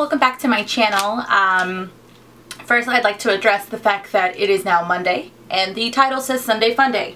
welcome back to my channel. First, I'd like to address the fact that it is now Monday and the title says Sunday Funday.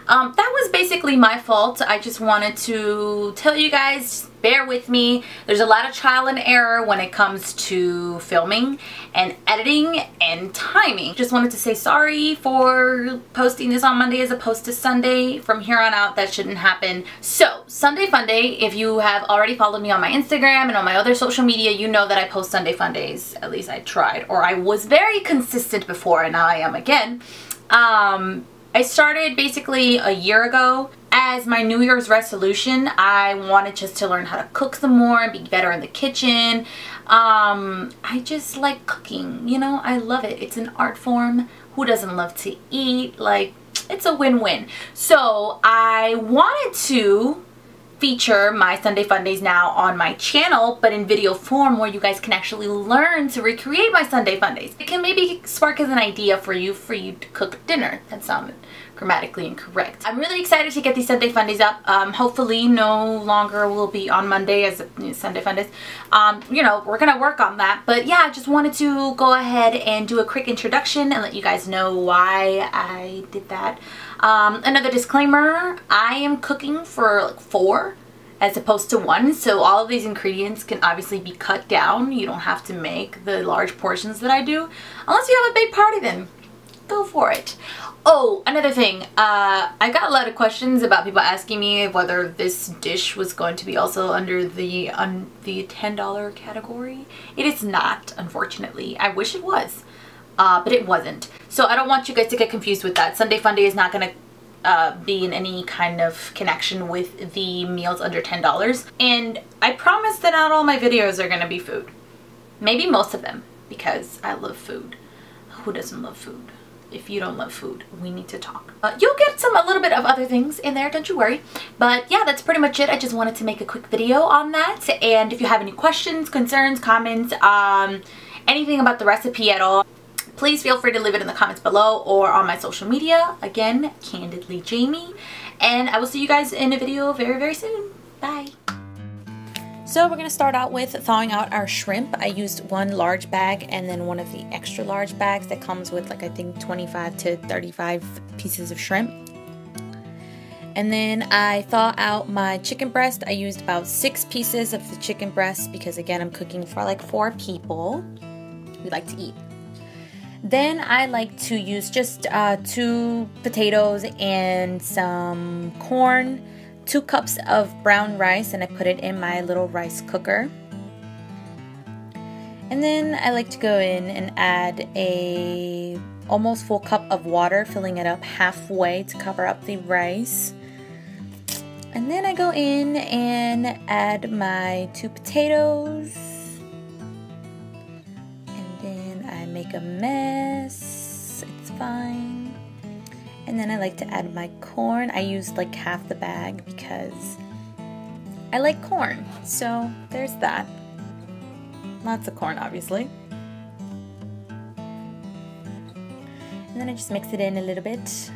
That was basically my fault. I just wanted to tell you guys, bear with me. There's a lot of trial and error when it comes to filming and editing and timing. Just wanted to say sorry for posting this on Monday as opposed to Sunday. From here on out, that shouldn't happen. So, Sunday Funday, if you have already followed me on my Instagram and on my other social media, you know that I post Sunday Fundays. At least I tried, or I was very consistent before, and now I am again. I started basically a year ago. As my New Year's resolution, I wanted just to learn how to cook some more and be better in the kitchen. I just like cooking, you know, I love it. It's an art form. Who doesn't love to eat? Like, it's a win-win. So I wanted to feature my Sunday Fundays now on my channel, but in video form where you guys can actually learn to recreate my Sunday Fundays. It can maybe spark as an idea for you to cook dinner. That sounded grammatically incorrect. I'm really excited to get these Sunday Fundays up. Hopefully no longer will be on Monday as Sunday Fundays. You know, we're gonna work on that. But yeah, I just wanted to go ahead and do a quick introduction and let you guys know why I did that. Another disclaimer, I am cooking for like 4 as opposed to 1, so all of these ingredients can obviously be cut down. You don't have to make the large portions that I do. Unless you have a big party, then go for it. Oh, another thing, I got a lot of questions about people asking me whether this dish was going to be also under the $10 category. It is not, unfortunately. I wish it was, but it wasn't. So I don't want you guys to get confused with that. Sunday Funday is not going to be in any kind of connection with the meals under $10. And I promise that not all my videos are going to be food. Maybe most of them, because I love food. Who doesn't love food? If you don't love food, we need to talk. You'll get a little bit of other things in there, don't you worry. But yeah, that's pretty much it. I just wanted to make a quick video on that. And if you have any questions, concerns, comments, anything about the recipe at all, please feel free to leave it in the comments below or on my social media. Again, Candidly Jamie. And I will see you guys in a video very, very soon. Bye. So we're going to start out with thawing out our shrimp. I used 1 large bag and then one of the extra large bags that comes with like I think 25 to 35 pieces of shrimp. And then I thaw out my chicken breast. I used about 6 pieces of the chicken breast because again I'm cooking for like 4 people. We like to eat. Then I like to use just 2 potatoes and some corn, 2 cups of brown rice, and I put it in my little rice cooker. And then I like to go in and add a almost full cup of water, filling it up halfway to cover up the rice. And then I go in and add my 2 potatoes. And then I make a mess. It's fine. And then I like to add my corn. I used like half the bag because I like corn. So there's that. Lots of corn, obviously. And then I just mix it in a little bit.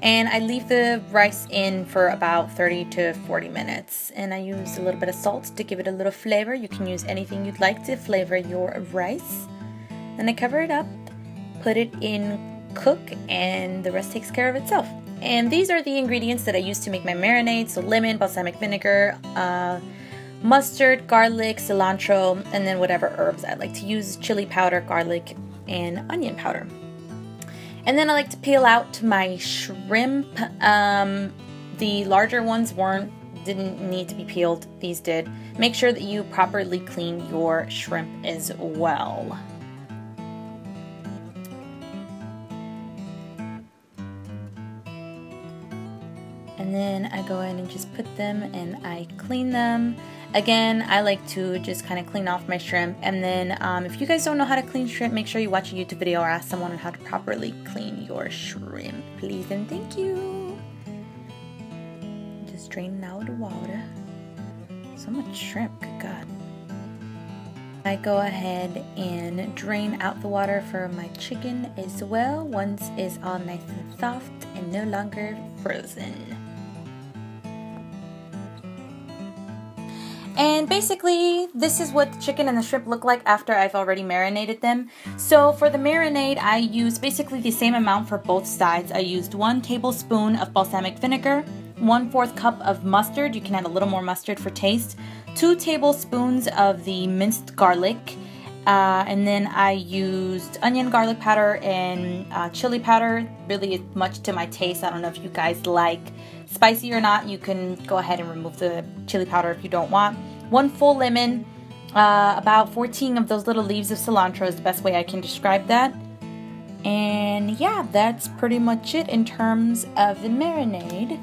And I leave the rice in for about 30 to 40 minutes. And I use a little bit of salt to give it a little flavor. You can use anything you'd like to flavor your rice. Then I cover it up, put it in cook, and the rest takes care of itself. And these are the ingredients that I use to make my marinade. So lemon, balsamic vinegar, mustard, garlic, cilantro, and then whatever herbs I like to use, chili powder, garlic, and onion powder. And then I like to peel out my shrimp. The larger ones didn't need to be peeled. These did. Make sure that you properly clean your shrimp as well. And then I go in and just put them and I clean them. Again, I like to just kind of clean off my shrimp. And then if you guys don't know how to clean shrimp, make sure you watch a YouTube video or ask someone on how to properly clean your shrimp. Please and thank you. Just draining out the water. So much shrimp, good God. I go ahead and drain out the water for my chicken as well once it's all nice and soft and no longer frozen. And basically, this is what the chicken and the shrimp look like after I've already marinated them. So for the marinade, I used basically the same amount for both sides. I used 1 tablespoon of balsamic vinegar, 1/4 cup of mustard. You can add a little more mustard for taste. 2 tablespoons of the minced garlic. And then I used onion garlic powder and chili powder. Really much to my taste. I don't know if you guys like spicy or not. You can go ahead and remove the chili powder if you don't want. 1 full lemon, about 14 of those little leaves of cilantro is the best way I can describe that. And yeah, that's pretty much it in terms of the marinade.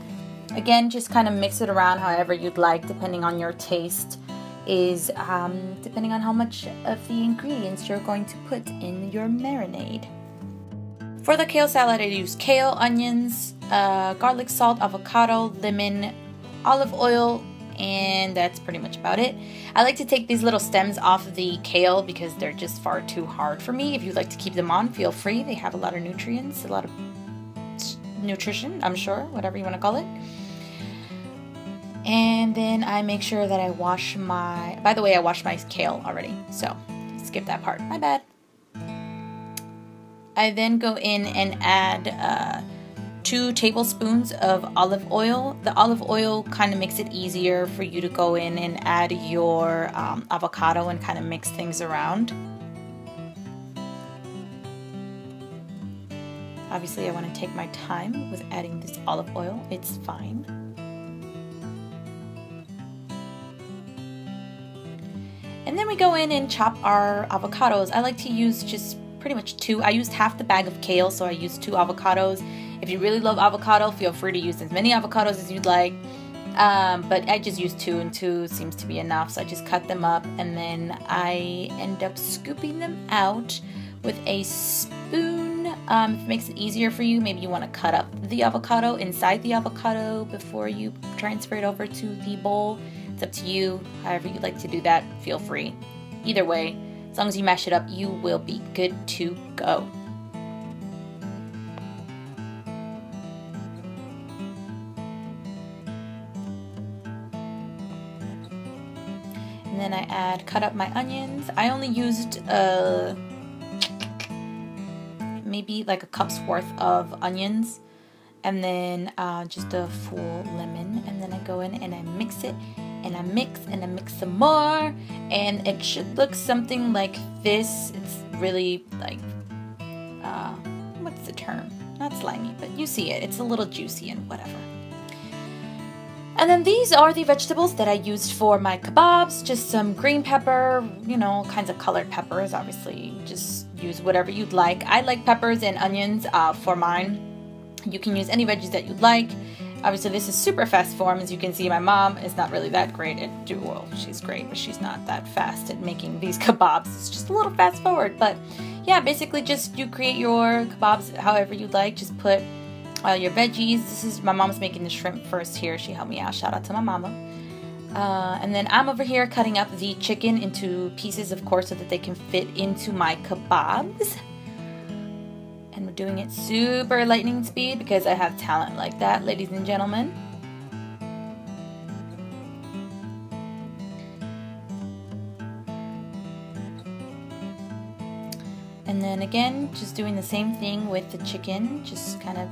Again, just kind of mix it around however you'd like, depending on your taste, depending on how much of the ingredients you're going to put in your marinade. For the kale salad, I use kale, onions, garlic, salt, avocado, lemon, olive oil, and that's pretty much about it. I like to take these little stems off of the kale because they're just far too hard for me. If you'd like to keep them on, feel free. They have a lot of nutrients, a lot of nutrition, I'm sure, whatever you want to call it. And then I make sure that I wash my, by the way, I washed my kale already, so skip that part, my bad. I then go in and add 2 tablespoons of olive oil. The olive oil kind of makes it easier for you to go in and add your avocado and kind of mix things around. Obviously, I want to take my time with adding this olive oil. It's fine. And then we go in and chop our avocados. I like to use just pretty much 2. I used half the bag of kale, so I used 2 avocados. If you really love avocado, feel free to use as many avocados as you'd like. But I just used 2, and 2 seems to be enough. So I just cut them up, and then I end up scooping them out with a spoon. If it makes it easier for you, maybe you want to cut up the avocado inside the avocado before you transfer it over to the bowl. It's up to you. However you like to do that, feel free. Either way, as long as you mash it up, you will be good to go. And then I cut up my onions. I only used maybe like a cup's worth of onions, and then just a full lemon, and then I go in and I mix it, and I mix and I mix some more, and it should look something like this. It's really like, what's the term? Not slimy, but you see it. It's a little juicy and whatever. And then these are the vegetables that I used for my kebabs. Just some green pepper, you know, kinds of colored peppers. Obviously, just use whatever you'd like. I like peppers and onions for mine. You can use any veggies that you'd like. Obviously, this is super fast form. As you can see, my mom is not really that great at well, she's great, but she's not that fast at making these kebabs. It's just a little fast forward. But yeah, basically just you create your kebabs however you'd like. Just put your veggies. This is my mom's making the shrimp first here. She helped me out. Shout out to my mama. And then I'm over here cutting up the chicken into pieces, of course, so that they can fit into my kebabs. And we're doing it super lightning speed because I have talent like that, ladies and gentlemen. And then again, just doing the same thing with the chicken, just kind of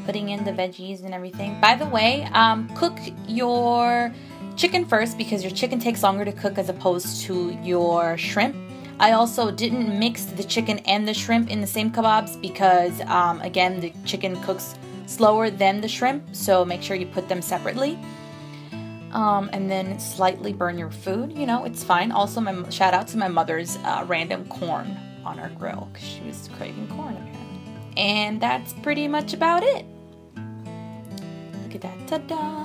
putting in the veggies and everything. By the way, cook your chicken first because your chicken takes longer to cook as opposed to your shrimp. I also didn't mix the chicken and the shrimp in the same kebabs because, again, the chicken cooks slower than the shrimp, so make sure you put them separately. And then slightly burn your food, you know, it's fine. Also, shout out to my mother's random corn on our grill because she was craving corn apparently. And that's pretty much about it. Look at that, ta-da!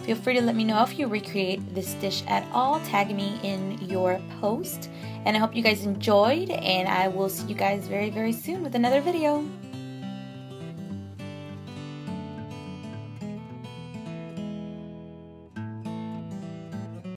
Feel free to let me know if you recreate this dish at all. Tag me in your post. And I hope you guys enjoyed, and I will see you guys very, very soon with another video.